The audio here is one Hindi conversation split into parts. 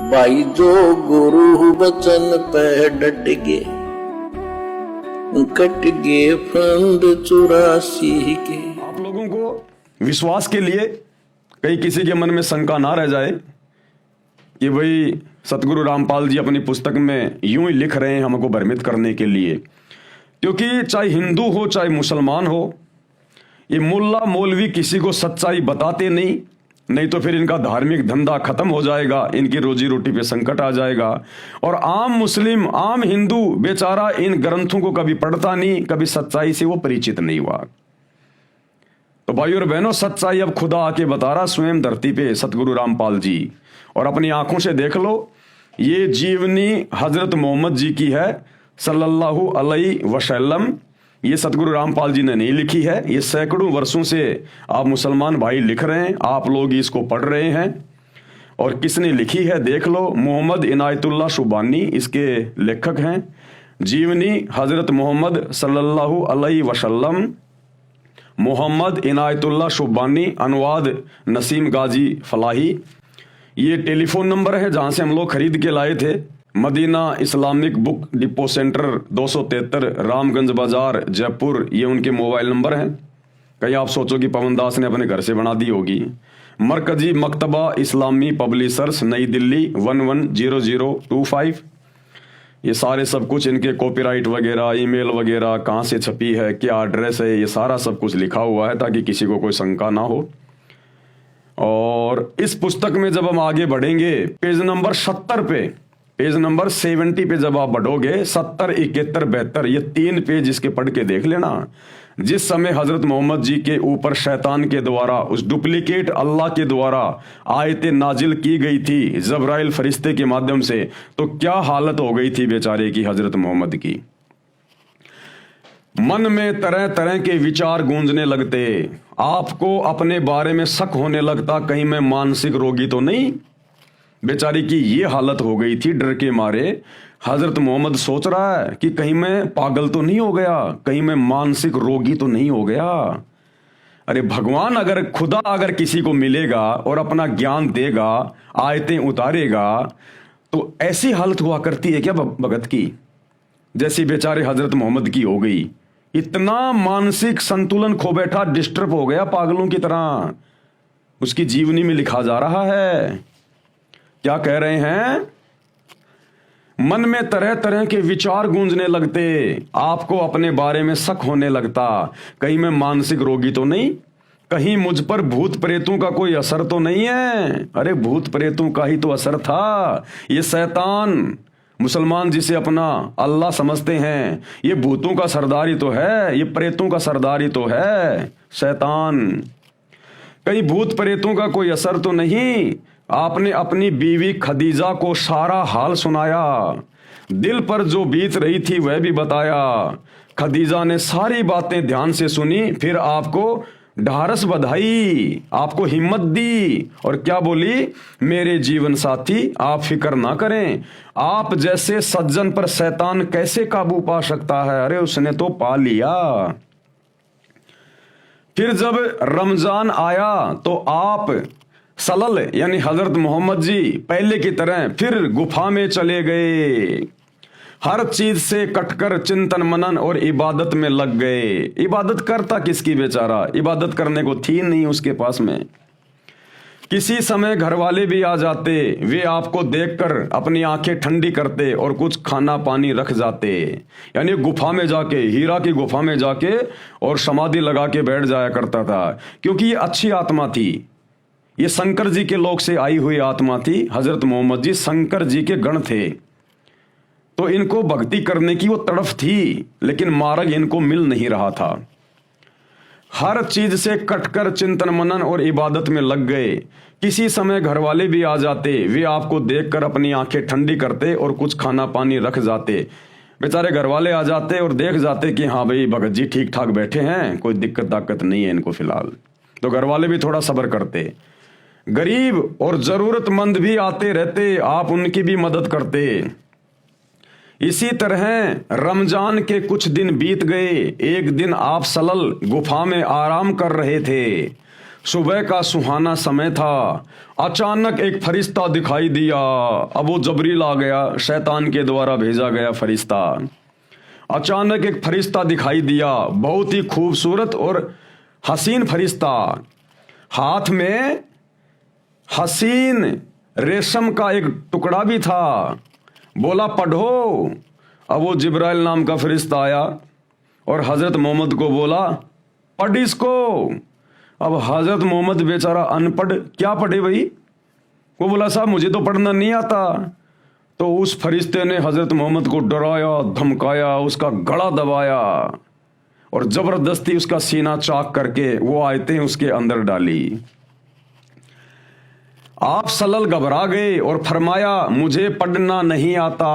भाई जो गुरु बचन पे डट गे, कट गे फंद 84 के। आप लोगों को विश्वास के लिए कहीं किसी के मन में शंका ना रह जाए कि भाई सतगुरु रामपाल जी अपनी पुस्तक में यूं ही लिख रहे हैं हमको भ्रमित करने के लिए, क्योंकि चाहे हिंदू हो चाहे मुसलमान हो, ये मुल्ला मौलवी किसी को सच्चाई बताते नहीं तो फिर इनका धार्मिक धंधा खत्म हो जाएगा, इनकी रोजी रोटी पे संकट आ जाएगा। और आम मुस्लिम आम हिंदू बेचारा इन ग्रंथों को कभी पढ़ता नहीं, कभी सच्चाई से वो परिचित नहीं हुआ। तो भाइयों और बहनों, सच्चाई अब खुदा आके बता रहा स्वयं धरती पे, सतगुरु रामपाल जी, और अपनी आंखों से देख लो। ये जीवनी हजरत मोहम्मद जी की है सल्लल्लाहु अलैहि वसल्लम। ये सतगुरु रामपाल जी ने नहीं लिखी है, ये सैकड़ों वर्षों से आप मुसलमान भाई लिख रहे हैं, आप लोग इसको पढ़ रहे हैं। और किसने लिखी है देख लो, मोहम्मद इनायतुल्लाह शुबानी इसके लेखक हैं। जीवनी हजरत मोहम्मद सल्लल्लाहु अलैहि वसल्लम, मोहम्मद इनायतुल्लाह शुबानी, अनुवाद नसीम गाजी फलाही। ये टेलीफोन नंबर है जहां से हम लोग खरीद के लाए थे, Madina Islamic book depot centre 273 Ramganj Bazaar Jaipur, ये उनके मोबाइल नंबर हैं। कहीं आप सोचो कि पवन दास ने अपने घर से बना दी होगी। मरकजी मकतबा इस्लामी पब्लिशर्स नई दिल्ली 110025। ये सारे सब कुछ इनके कॉपीराइट वगैरह, ईमेल वगैरह, कहाँ से छपी है, क्या एड्रेस है, ये सारा सब कुछ लिखा हुआ है ताकि किसी को कोई शंका ना हो। और इस पुस्तक में जब हम आगे बढ़ेंगे, पेज नंबर 70 पे, पेज नंबर 70 पे जब आप बढ़ोगे, 70, 71, 72, ये 3 पेज इसके पढ़ के देख लेना। जिस समय हजरत मोहम्मद जी के ऊपर शैतान के द्वारा, उस डुप्लीकेट अल्लाह के द्वारा आयतें नाजिल की गई थी जब्राइल फरिश्ते के माध्यम से, तो क्या हालत हो गई थी बेचारे की हजरत मोहम्मद की। मन में तरह तरह के विचार गूंजने लगते, आपको अपने बारे में शक होने लगता कहीं मैं मानसिक रोगी तो नहीं। बेचारी की ये हालत हो गई थी, डर के मारे हजरत मोहम्मद सोच रहा है कि कहीं मैं पागल तो नहीं हो गया, कहीं मैं मानसिक रोगी तो नहीं हो गया। अरे भगवान अगर खुदा अगर किसी को मिलेगा और अपना ज्ञान देगा, आयतें उतारेगा, तो ऐसी हालत हुआ करती है क्या भगत की, जैसी बेचारे हजरत मोहम्मद की हो गई। इतना मानसिक संतुलन खो बैठा, डिस्टर्ब हो गया पागलों की तरह। उसकी जीवनी में लिखा जा रहा है, क्या कह रहे हैं, मन में तरह तरह के विचार गूंजने लगते, आपको अपने बारे में शक होने लगता कहीं मैं मानसिक रोगी तो नहीं, कहीं मुझ पर भूत प्रेतों का कोई असर तो नहीं है। अरे भूत प्रेतों का ही तो असर था। ये शैतान, मुसलमान जिसे अपना अल्लाह समझते हैं, ये भूतों का सरदार ही तो है, ये प्रेतों का सरदार ही तो है शैतान। कहीं भूत प्रेतों का कोई असर तो नहीं। आपने अपनी बीवी खदीजा को सारा हाल सुनाया, दिल पर जो बीत रही थी वह भी बताया। खदीजा ने सारी बातें ध्यान से सुनी, फिर आपको ढारस बधाई, आपको हिम्मत दी, और क्या बोली, मेरे जीवन साथी आप फिक्र ना करें, आप जैसे सज्जन पर शैतान कैसे काबू पा सकता है। अरे उसने तो पा लिया। फिर जब रमजान आया तो आप सलल यानी हजरत मोहम्मद जी पहले की तरह फिर गुफा में चले गए, हर चीज से कटकर चिंतन मनन और इबादत में लग गए। इबादत करता किसकी बेचारा, इबादत करने को थी नहीं उसके पास में। किसी समय घर वाले भी आ जाते, वे आपको देखकर अपनी आंखें ठंडी करते और कुछ खाना पानी रख जाते। यानी गुफा में जाके, हीरा की गुफा में जाके और समाधि लगा के बैठ जाया करता था, क्योंकि ये अच्छी आत्मा थी, ये शंकर जी के लोक से आई हुई आत्मा थी। हजरत मोहम्मद जी शंकर जी के गण थे, तो इनको भक्ति करने की वो तड़फ थी, लेकिन मार्ग इनको मिल नहीं रहा था। हर चीज से कटकर चिंतन मनन और इबादत में लग गए। किसी समय घर वाले भी आ जाते, वे आपको देखकर अपनी आंखें ठंडी करते और कुछ खाना पानी रख जाते। बेचारे घर वाले आ जाते और देख जाते कि हाँ भाई भगत जी ठीक ठाक बैठे हैं, कोई दिक्कत ताकत नहीं है इनको फिलहाल, तो घर वाले भी थोड़ा सब्र करते। गरीब और जरूरतमंद भी आते रहते, आप उनकी भी मदद करते। इसी तरह रमजान के कुछ दिन बीत गए। एक दिन आप सलल गुफा में आराम कर रहे थे, सुबह का सुहाना समय था। अचानक एक फरिश्ता दिखाई दिया। अब वो जबरील आ गया, शैतान के द्वारा भेजा गया फरिश्ता। अचानक एक फरिश्ता दिखाई दिया, बहुत ही खूबसूरत और हसीन फरिश्ता, हाथ में हसीन रेशम का एक टुकड़ा भी था। बोला पढ़ो। अब वो जिब्राइल नाम का फरिश्ता आया और हजरत मोहम्मद को बोला पढ़ इसको। अब हजरत मोहम्मद बेचारा अनपढ़, क्या पढ़े भाई? वो बोला साहब मुझे तो पढ़ना नहीं आता। तो उस फरिश्ते ने हजरत मोहम्मद को डराया, धमकाया, उसका गला दबाया और जबरदस्ती उसका सीना चाक करके वो आयतें उसके अंदर डाली। आप सल्लल घबरा गए और फरमाया मुझे पढ़ना नहीं आता।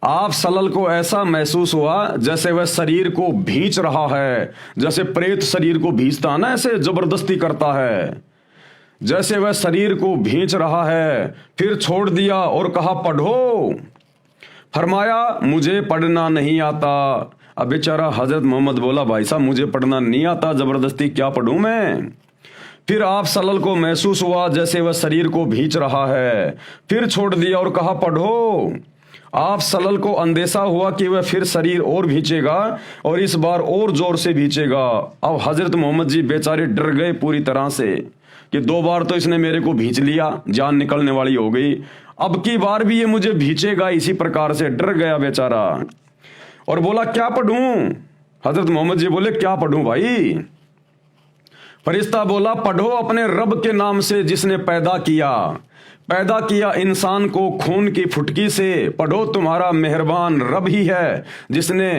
आप सल्लल को ऐसा महसूस हुआ जैसे वह शरीर को भींच रहा है, जैसे प्रेत शरीर को भींचता ना, ऐसे जबरदस्ती करता है, जैसे वह शरीर को भींच रहा है। फिर छोड़ दिया और कहा पढ़ो। फरमाया मुझे पढ़ना नहीं आता। अब बेचारा हजरत मोहम्मद बोला भाई साहब मुझे पढ़ना नहीं आता, जबरदस्ती क्या पढ़ूं मैं? फिर आप सल्लल को महसूस हुआ जैसे वह शरीर को भींच रहा है। फिर छोड़ दिया और कहा पढ़ो। आप सल्लल को अंदेशा हुआ कि वह फिर शरीर और भींचेगा और इस बार और जोर से भींचेगा। अब हजरत मोहम्मद जी बेचारे डर गए पूरी तरह से कि 2 बार तो इसने मेरे को भींच लिया, जान निकलने वाली हो गई, अब की बार भी ये मुझे भींचेगा। इसी प्रकार से डर गया बेचारा और बोला क्या पढ़ूं? हजरत मोहम्मद जी बोले क्या पढ़ूं भाई? फरिश्ता बोला पढ़ो अपने रब के नाम से जिसने पैदा किया इंसान को खून की फुटकी से। पढ़ो तुम्हारा मेहरबान रब ही है जिसने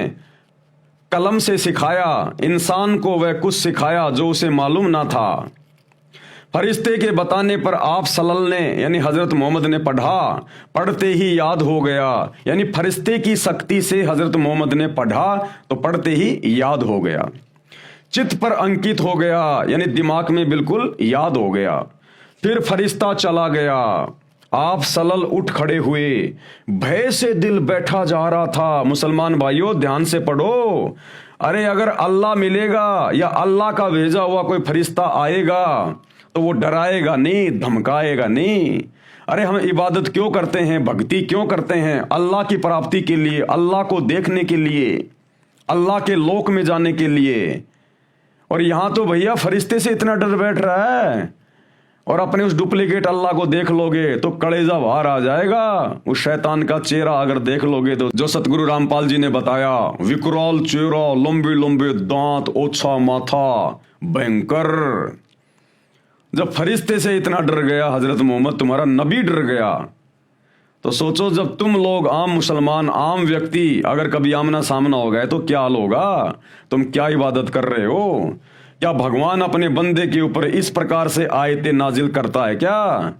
कलम से सिखाया इंसान को वह कुछ सिखाया जो उसे मालूम ना था। फरिश्ते के बताने पर आप सल्लल्लाहु ने यानी हजरत मोहम्मद ने पढ़ा, पढ़ते ही याद हो गया। यानी फरिश्ते की शक्ति से हजरत मोहम्मद ने पढ़ा तो पढ़ते ही याद हो गया, चित्त पर अंकित हो गया, यानी दिमाग में बिल्कुल याद हो गया। फिर फरिश्ता चला गया। आप सल्लल उठ खड़े हुए, भय से दिल बैठा जा रहा था। मुसलमान भाइयों ध्यान से पढ़ो। अरे अगर अल्लाह मिलेगा या अल्लाह का भेजा हुआ कोई फरिश्ता आएगा तो वो डराएगा नहीं, धमकाएगा नहीं। अरे हम इबादत क्यों करते हैं, भक्ति क्यों करते हैं? अल्लाह की प्राप्ति के लिए, अल्लाह को देखने के लिए, अल्लाह के लोक में जाने के लिए। और यहां तो भैया फरिश्ते से इतना डर बैठ रहा है और अपने उस डुप्लीकेट अल्लाह को देख लोगे तो कलेजा बाहर आ जाएगा। उस शैतान का चेहरा अगर देख लोगे तो जो सतगुरु रामपाल जी ने बताया, विकराल चेहरा, लंबे लंबे दांत, ओछा माथा, भयंकर। जब फरिश्ते से इतना डर गया हजरत मोहम्मद, तुम्हारा नबी डर गया, तो सोचो जब तुम लोग आम मुसलमान, आम व्यक्ति अगर कभी आमना सामना हो गए तो क्या हाल होगा? तुम क्या इबादत कर रहे हो? क्या भगवान अपने बंदे के ऊपर इस प्रकार से आयतें नाजिल करता है क्या?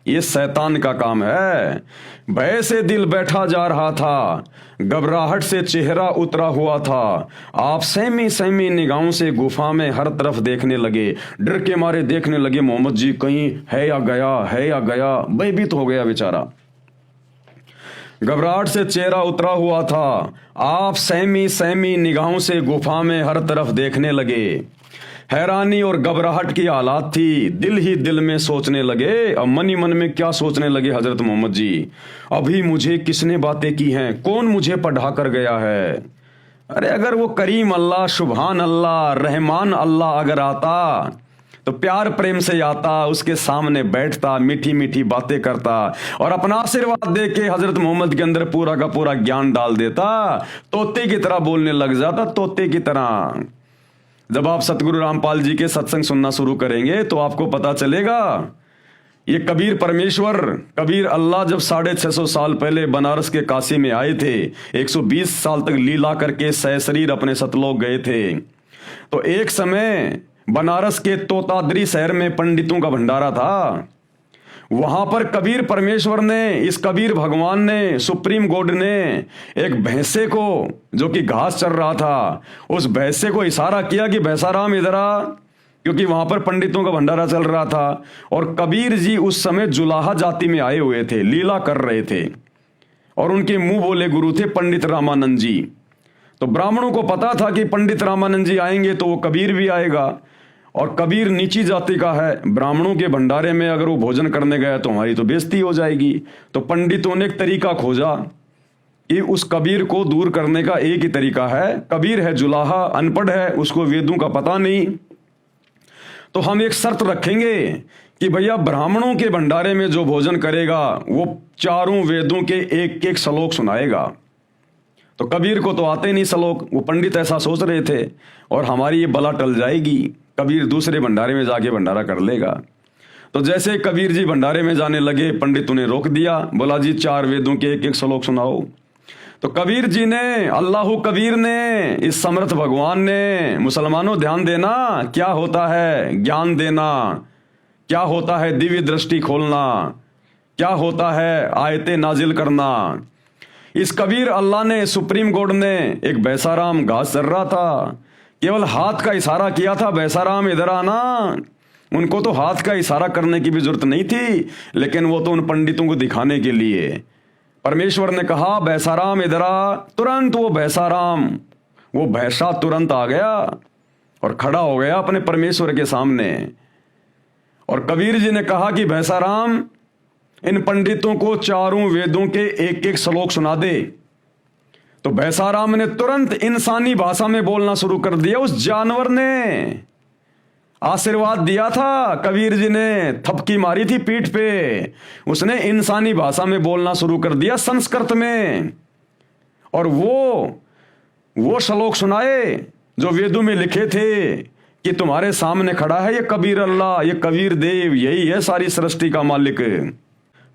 ये शैतान का काम है। भय से दिल बैठा जा रहा था, घबराहट से चेहरा उतरा हुआ था। आप सहमी सहमी निगाहों से गुफा में हर तरफ देखने लगे, डर के मारे देखने लगे मोहम्मद जी कहीं है या गया, है या गया। भयभीत हो गया बेचारा, घबराहट से चेहरा उतरा हुआ था। आप सहमी सहमी निगाहों से गुफा में हर तरफ देखने लगे। हैरानी और घबराहट की हालात थी। दिल ही दिल में सोचने लगे। अब मन ही मन में क्या सोचने लगे हजरत मोहम्मद जी, अभी मुझे किसने बातें की हैं, कौन मुझे पढ़ा कर गया है? अरे अगर वो करीम अल्लाह, सुभान अल्लाह, रहमान अल्लाह अगर आता तो प्यार प्रेम से आता, उसके सामने बैठता, मीठी मीठी बातें करता और अपना आशीर्वाद दे के हजरत मोहम्मद के अंदर पूरा का पूरा ज्ञान डाल देता। तोते की तरह बोलने लग जाता, तोते की तरह। जब आप सतगुरु रामपाल जी के सत्संग सुनना शुरू करेंगे तो आपको पता चलेगा ये कबीर परमेश्वर, कबीर अल्लाह जब 650 साल पहले बनारस के काशी में आए थे, 120 साल तक लीला करके सहशरीर अपने सतलोक गए थे, तो एक समय बनारस के तोताद्री शहर में पंडितों का भंडारा था। वहां पर कबीर परमेश्वर ने, इस कबीर भगवान ने, सुप्रीम गॉड ने एक भैंसे को जो कि घास चर रहा था, उस भैंसे को इशारा किया कि भैंसाराम इधर आ, क्योंकि वहां पर पंडितों का भंडारा चल रहा था। और कबीर जी उस समय जुलाहा जाति में आए हुए थे, लीला कर रहे थे और उनके मुंह बोले गुरु थे पंडित रामानंद जी। तो ब्राह्मणों को पता था कि पंडित रामानंद जी आएंगे तो वो कबीर भी आएगा। और कबीर नीची जाति का है, ब्राह्मणों के भंडारे में अगर वो भोजन करने गया तो हमारी तो बेइज्जती हो जाएगी। तो पंडितों ने एक तरीका खोजा कि उस कबीर को दूर करने का एक ही तरीका है। कबीर है जुलाहा, अनपढ़ है, उसको वेदों का पता नहीं, तो हम एक शर्त रखेंगे कि भैया ब्राह्मणों के भंडारे में जो भोजन करेगा वो चारों वेदों के एक एक श्लोक सुनाएगा। तो कबीर को तो आते नहीं श्लोक, वो पंडित ऐसा सोच रहे थे और हमारी ये बला टल जाएगी, कबीर दूसरे भंडारे में जाके भंडारा कर लेगा। तो जैसे कबीर जी भंडारे में जाने लगे, पंडित उन्हें रोक दिया, बोला जी 4 वेदों के एक एक श्लोक सुनाओ। तो कबीर जी ने, अल्लाह कबीर ने, इस समर्थ भगवान ने, मुसलमानों ध्यान देना, क्या होता है ज्ञान देना, क्या होता है दिव्य दृष्टि खोलना, क्या होता है आयतें नाजिल करना। इस कबीर अल्लाह ने, सुप्रीम कोर्ट ने, एक बैसाराम घास चर रहा था, केवल हाथ का इशारा किया था, बैसाराम इधर आना। उनको तो हाथ का इशारा करने की भी जरूरत नहीं थी, लेकिन वो तो उन पंडितों को दिखाने के लिए परमेश्वर ने कहा बैसाराम इधर आ। तुरंत वो बैसाराम, वो भैंसा तुरंत आ गया और खड़ा हो गया अपने परमेश्वर के सामने। और कबीर जी ने कहा कि बैसाराम, इन पंडितों को चारों वेदों के एक एक श्लोक सुना दे। तो बैसाराम ने तुरंत इंसानी भाषा में बोलना शुरू कर दिया। उस जानवर ने आशीर्वाद दिया था, कबीर जी ने थपकी मारी थी पीठ पे, उसने इंसानी भाषा में बोलना शुरू कर दिया, संस्कृत में। और वो श्लोक सुनाए जो वेदों में लिखे थे कि तुम्हारे सामने खड़ा है ये कबीर अल्लाह, ये कबीर देव, यही है सारी सृष्टि का मालिक।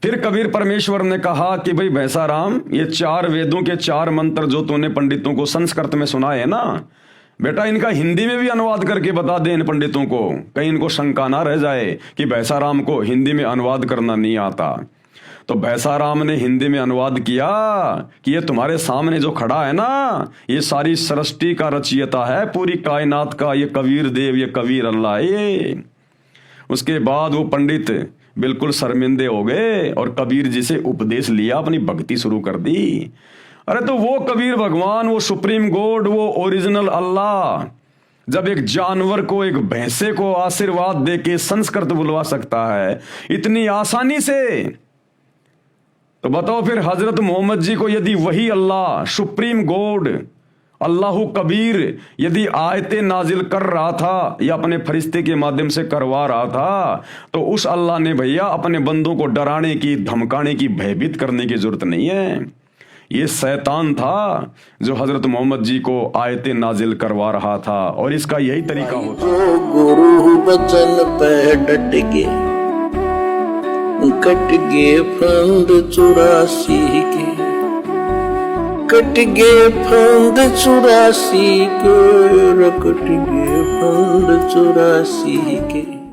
फिर कबीर परमेश्वर ने कहा कि भाई बैसाराम, ये 4 वेदों के 4 मंत्र जो तूने पंडितों को संस्कृत में सुनाए है ना, बेटा इनका हिंदी में भी अनुवाद करके बता दे इन पंडितों को, कहीं इनको शंका ना रह जाए कि बैसाराम को हिंदी में अनुवाद करना नहीं आता। तो बैसाराम ने हिंदी में अनुवाद किया कि ये तुम्हारे सामने जो खड़ा है ना, ये सारी सृष्टि का रचयिता है, पूरी कायनात का, ये कबीर देव, ये कबीर अल्लाह है। उसके बाद वो पंडित बिल्कुल शर्मिंदे हो गए और कबीर जी से उपदेश लिया, अपनी भक्ति शुरू कर दी। अरे तो वो कबीर भगवान, वो सुप्रीम गॉड, वो ओरिजिनल अल्लाह जब एक जानवर को, एक भैंसे को आशीर्वाद देके संस्कृत बुलवा सकता है इतनी आसानी से, तो बताओ फिर हजरत मोहम्मद जी को यदि वही अल्लाह, सुप्रीम गॉड, अल्लाह कबीर यदि आयतें नाजिल कर रहा था या अपने फरिश्ते के माध्यम से करवा रहा था, तो उस अल्लाह ने भैया अपने बंदों को डराने की, धमकाने की, भयभीत करने की जरूरत नहीं है। ये शैतान था जो हजरत मोहम्मद जी को आयतें नाजिल करवा रहा था, और इसका यही तरीका होता है। जो गुरु बचन पे डट के, कट गे फंद 84 के, कट गे फंद 84 के, कट गे फंद 84 के।